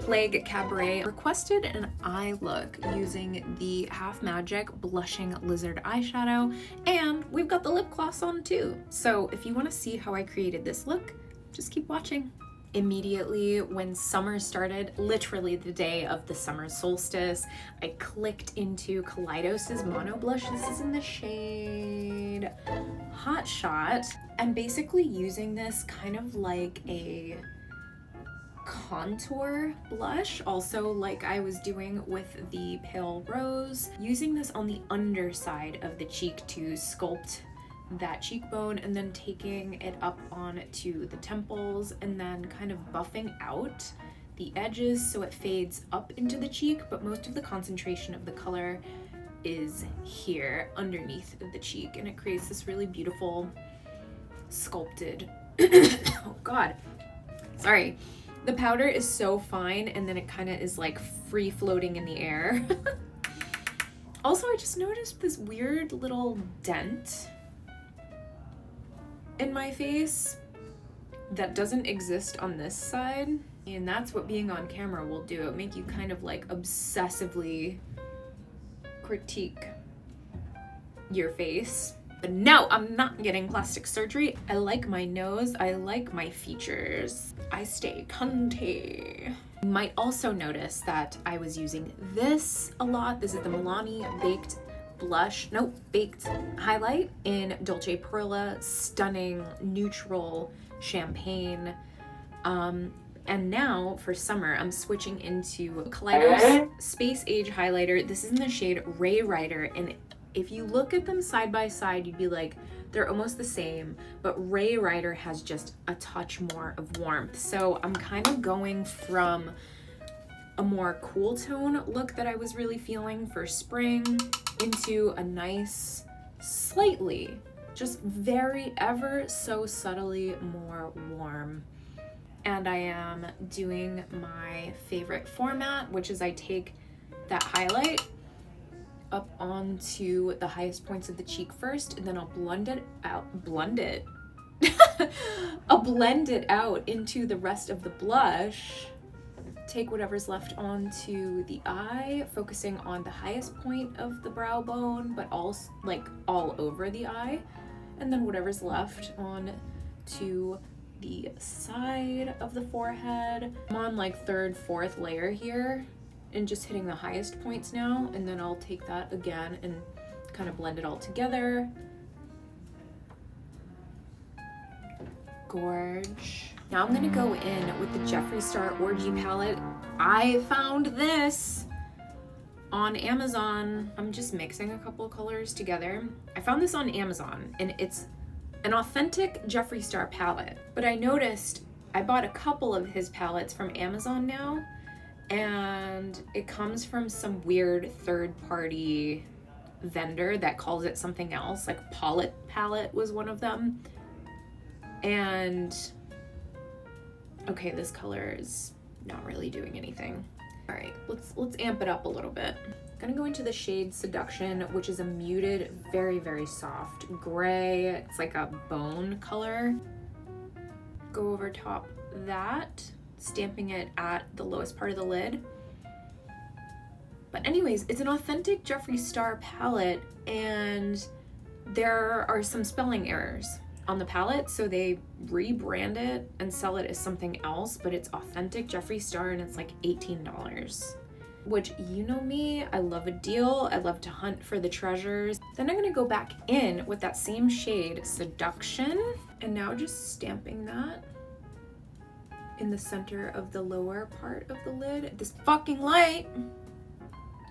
Plague Cabaret requested an eye look using the Half Magic Blushing Lizard eyeshadow, and we've got the lip gloss on too. So if you want to see how I created this look, just keep watching. Immediately when summer started, literally the day of the summer solstice, I clicked into Kalidos's Mono Blush. This is in the shade Hot Shot. I'm basically using this kind of like a contour blush, also like I was doing with the Pale Rose, using this on the underside of the cheek to sculpt that cheekbone, and then taking it up onto the temples and then kind of buffing out the edges so it fades up into the cheek, but most of the concentration of the color is here underneath the cheek, and it creates this really beautiful sculpted oh god, sorry. The powder is so fine, and then it kind of is like free floating in the air. Also, I just noticed this weird little dent in my face that doesn't exist on this side, and that's what being on camera will do. It make you kind of like obsessively critique your face. But no, I'm not getting plastic surgery. I like my nose, I like my features. I stay cunty. You might also notice that I was using this a lot. This is the Milani Baked highlight in Dolce Perla, stunning neutral champagne. And now for summer, I'm switching into Kaleidos Space Age highlighter. This is in the shade Ray Rider, and if you look at them side by side, you'd be like, they're almost the same, but Ray Rider has just a touch more of warmth. So I'm kind of going from a more cool tone look that I was really feeling for spring into a nice, slightly, just very ever so subtly more warm. And I am doing my favorite format, which is I take that highlight up onto the highest points of the cheek first, and then I'll blend it out, I'll blend it out into the rest of the blush, take whatever's left onto the eye, focusing on the highest point of the brow bone, but also like all over the eye, and then whatever's left on to the side of the forehead. I'm on like third, fourth layer here, and just hitting the highest points now, and then I'll take that again and kind of blend it all together. Gorge. Now I'm gonna go in with the Jeffree Star Orgy palette. I found this on Amazon. I'm just mixing a couple colors together. I found this on Amazon, and it's an authentic Jeffree Star palette, but I noticed I bought a couple of his palettes from Amazon now, and it comes from some weird third-party vendor that calls it something else, like Pollet Palette was one of them. And okay, this color is not really doing anything. All right, let's amp it up a little bit. I'm gonna go into the shade Seduction, which is a muted, very, very soft gray. It's like a bone color. Go over top that, stamping it at the lowest part of the lid. But anyways, it's an authentic Jeffree Star palette, and there are some spelling errors on the palette, so they rebrand it and sell it as something else, but it's authentic Jeffree Star, and it's like $18. Which, you know me, I love a deal. I love to hunt for the treasures. Then I'm gonna go back in with that same shade, Seduction, and now just stamping that in the center of the lower part of the lid. This fucking light.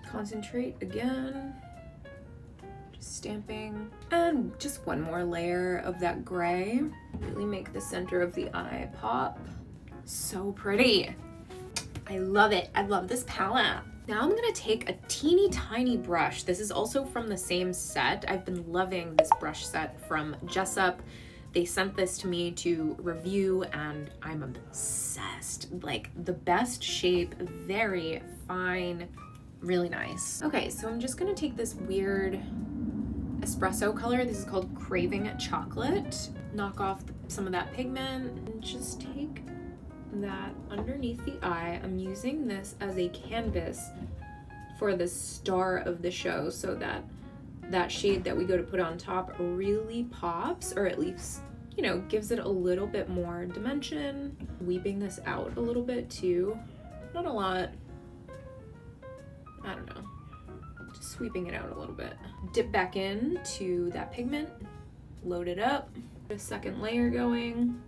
Concentrate again. Just stamping. And just one more layer of that gray. Really make the center of the eye pop. So pretty. I love it. I love this palette. Now I'm gonna take a teeny tiny brush. This is also from the same set. I've been loving this brush set from Jessup. They sent this to me to review, and I'm obsessed. Like, the best shape, very fine, really nice. Okay, so I'm just gonna take this weird espresso color. This is called Craving Chocolate. Knock off some of that pigment and just take that underneath the eye. I'm using this as a canvas for the star of the show, so that that shade that we go to put on top really pops, or at least, you know, gives it a little bit more dimension. Weeping this out a little bit too. Not a lot. I don't know. Just sweeping it out a little bit. Dip back into that pigment. Load it up. Get a second layer going.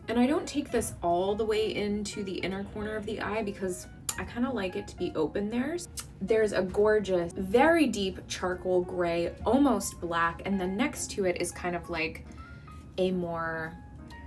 And I don't take this all the way into the inner corner of the eye because I kind of like it to be open there. There's a gorgeous, very deep charcoal gray, almost black, and then next to it is kind of like a more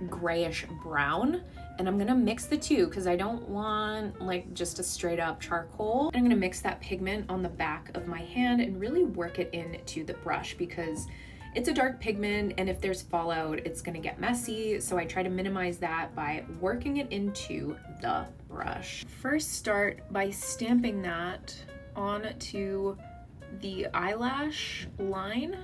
grayish brown. And I'm gonna mix the two because I don't want like just a straight up charcoal. I'm gonna mix that pigment on the back of my hand and really work it into the brush because it's a dark pigment, and if there's fallout, it's gonna get messy. So I try to minimize that by working it into the brush. First, start by stamping that onto the eyelash line,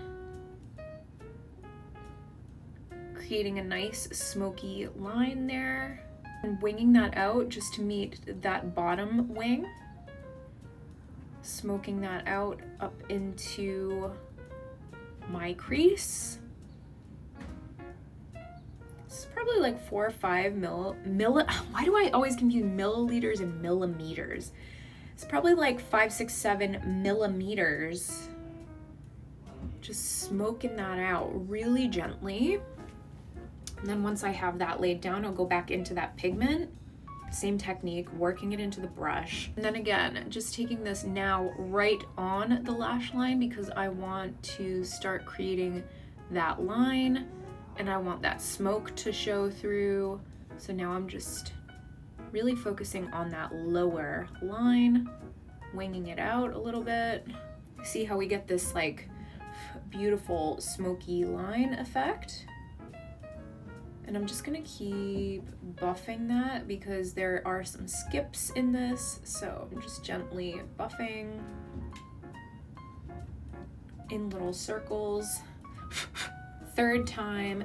creating a nice smoky line there, and winging that out just to meet that bottom wing. Smoking that out up into my crease. This is probably like 4 or 5 why do I always confuse milliliters and millimeters? It's probably like 5, 6, 7 millimeters. Just smoking that out really gently. And then once I have that laid down, I'll go back into that pigment. Same technique, working it into the brush. And then again, just taking this now right on the lash line because I want to start creating that line and I want that smoke to show through. So now I'm just really focusing on that lower line, winging it out a little bit. See how we get this like beautiful smoky line effect? And I'm just gonna keep buffing that because there are some skips in this. So I'm just gently buffing in little circles. Third time,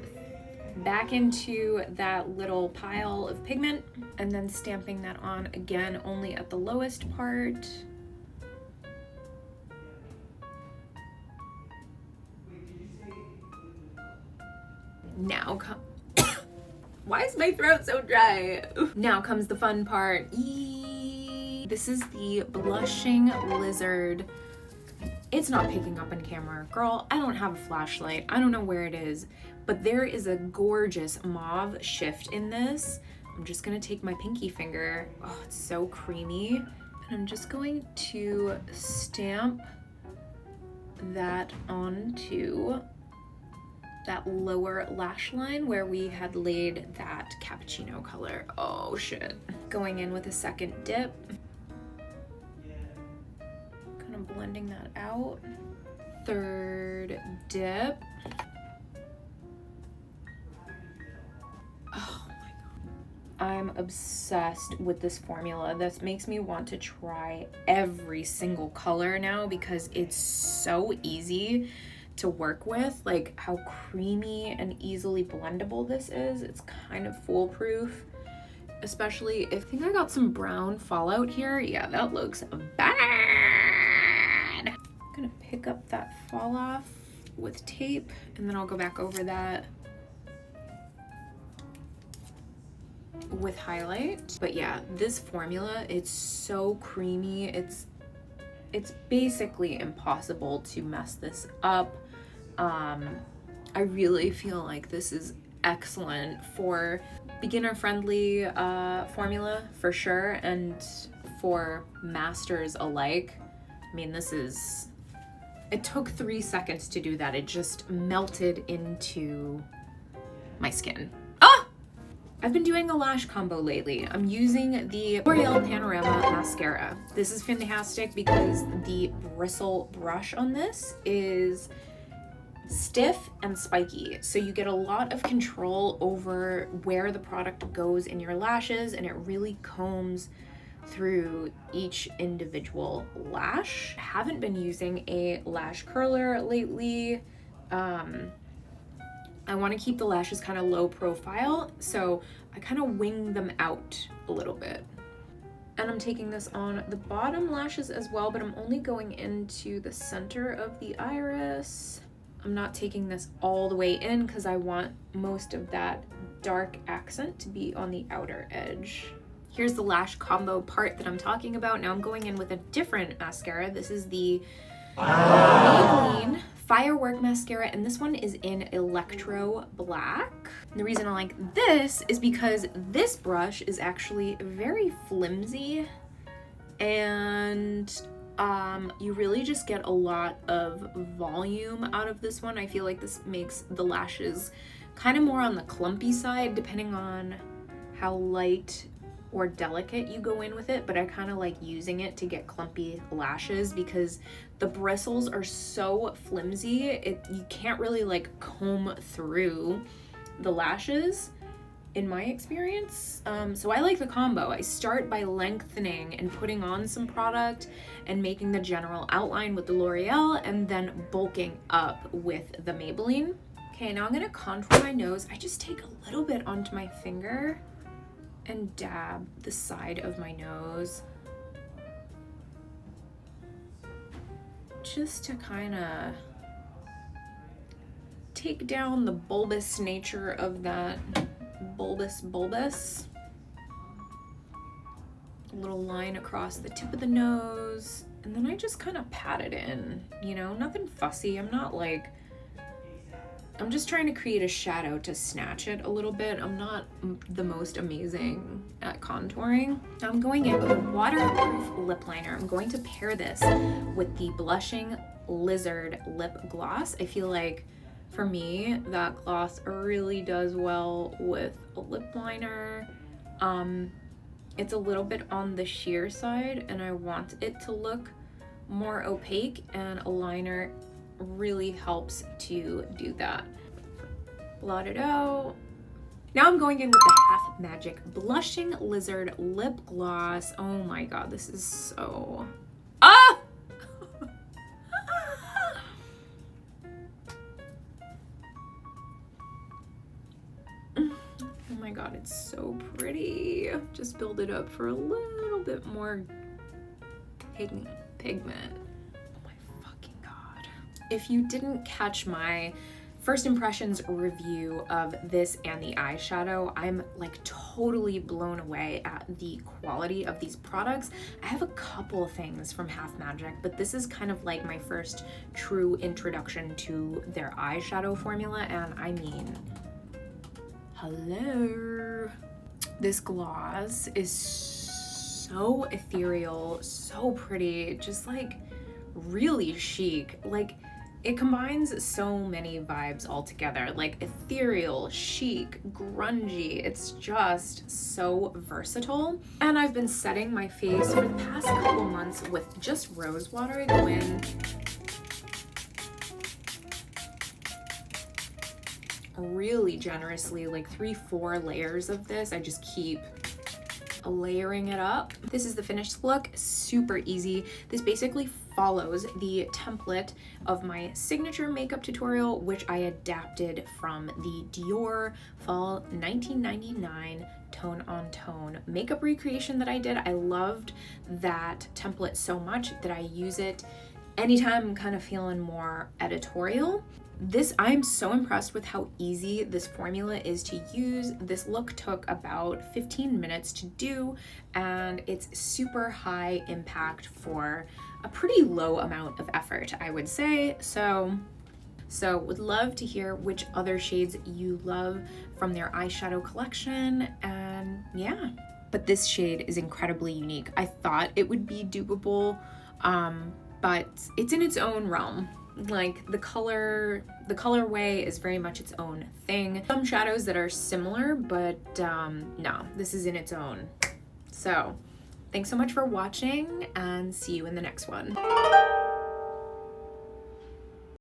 back into that little pile of pigment and then stamping that on again, only at the lowest part. Now why is my throat so dry? Now comes the fun part. This is the Blushing Lizard. It's not picking up on camera. Girl, I don't have a flashlight. I don't know where it is, but there is a gorgeous mauve shift in this. I'm just gonna take my pinky finger. Oh, it's so creamy. And I'm just going to stamp that onto that lower lash line where we had laid that cappuccino color. Oh shit. Going in with a second dip. Kind of blending that out. Third dip. Oh my god. I'm obsessed with this formula. This makes me want to try every single color now because it's so easy to work with, like how creamy and easily blendable this is. It's kind of foolproof, especially if I think I got some brown fallout here. Yeah, that looks bad. I'm gonna pick up that fall off with tape and then I'll go back over that with highlight. But yeah, this formula, it's so creamy. It's basically impossible to mess this up. I really feel like this is excellent for beginner-friendly formula for sure, and for masters alike. I mean, it took 3 seconds to do that. It just melted into my skin. I've been doing a lash combo lately. I'm using the L'Oreal Panorama Mascara. This is fantastic because the bristle brush on this is stiff and spiky. So you get a lot of control over where the product goes in your lashes, and it really combs through each individual lash. I haven't been using a lash curler lately. I want to keep the lashes kind of low profile, so I kind of wing them out a little bit. And I'm taking this on the bottom lashes as well, but I'm only going into the center of the iris. I'm not taking this all the way in because I want most of that dark accent to be on the outer edge. Here's the lash combo part that I'm talking about. Now I'm going in with a different mascara. This is the Maybelline Firework Mascara, and this one is in Electro Black. And the reason I like this is because this brush is actually very flimsy, and you really just get a lot of volume out of this one. I feel like this makes the lashes kind of more on the clumpy side, depending on how light or delicate you go in with it, but I kind of like using it to get clumpy lashes because the bristles are so flimsy, you can't really like comb through the lashes in my experience. So I like the combo. I start by lengthening and putting on some product and making the general outline with the L'Oreal, and then bulking up with the Maybelline. Okay, now I'm gonna contour my nose. I just take a little bit onto my finger and dab the side of my nose just to kind of take down the bulbous nature of that bulbous. A little line across the tip of the nose, and then I just kind of pat it in, you know, nothing fussy. I'm just trying to create a shadow to snatch it a little bit. I'm not the most amazing at contouring. Now I'm going in with a waterproof lip liner. I'm going to pair this with the Blushing Lizard lip gloss. I feel like for me, that gloss really does well with a lip liner. It's a little bit on the sheer side, and I want it to look more opaque, and a liner really helps to do that. Blot it out. Now I'm going in with the Half Magic Blushing Lizard lip gloss. Oh my god, this is so... Ah! Oh my god, it's so pretty. Just build it up for a little bit more pigment. Oh my fucking god. If you didn't catch my first impressions review of this and the eyeshadow, I'm like totally blown away at the quality of these products. I have a couple things from Half Magic, but this is kind of like my first true introduction to their eyeshadow formula, and I mean, hello. This gloss is so ethereal, so pretty, just like really chic. Like, it combines so many vibes all together, like ethereal, chic, grungy. It's just so versatile. And I've been setting my face for the past couple months with just rose water. I go in really generously, like 3-4 layers of this. I just keep layering it up. This is the finished look, super easy. This basically follows the template of my signature makeup tutorial, which I adapted from the Dior Fall 1999 Tone on Tone makeup recreation that I did. I loved that template so much that I use it anytime I'm kind of feeling more editorial. I'm so impressed with how easy this formula is to use. This look took about 15 minutes to do, and it's super high impact for a pretty low amount of effort, I would say. So would love to hear which other shades you love from their eyeshadow collection, and yeah. But this shade is incredibly unique. I thought it would be dupable, but it's in its own realm. Like the colorway is very much its own thing. Some shadows that are similar, but no, this is in its own. So thanks so much for watching, and see you in the next one.